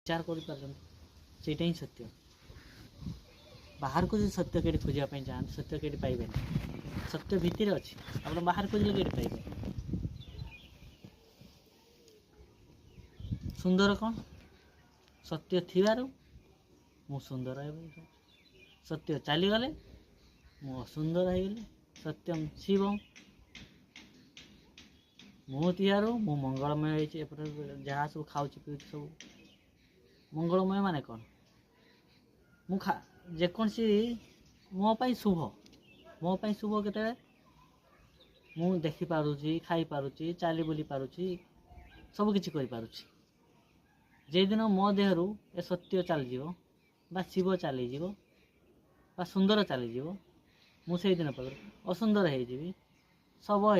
विचार कर ही सत्य बाहर को जो सत्य कहीं खोजापी चाहते सत्य कहीं पाइबे सत्य भितर अच्छी आप बाहर खोजले कहीं पाइबे सुंदर कौन सत्य थिबार मु सुंदर सत्य चलीगले मु असुंदर होगले सत्यम शिवम मु थियारू मु मंगलमय होपटे जहाँ सब खाऊँ पीऊँ सब मंगलमय माने कौन मु जेकोसी मोपाई शुभ के मु देखिपारुची खाई पारुची चाली बुली पारुची सब किछि करि पारुची जे दिन मो देहरु ए सत्य चली बा शिव चली बा सुंदर चली मु से दिन पर असुंदर हो सब हो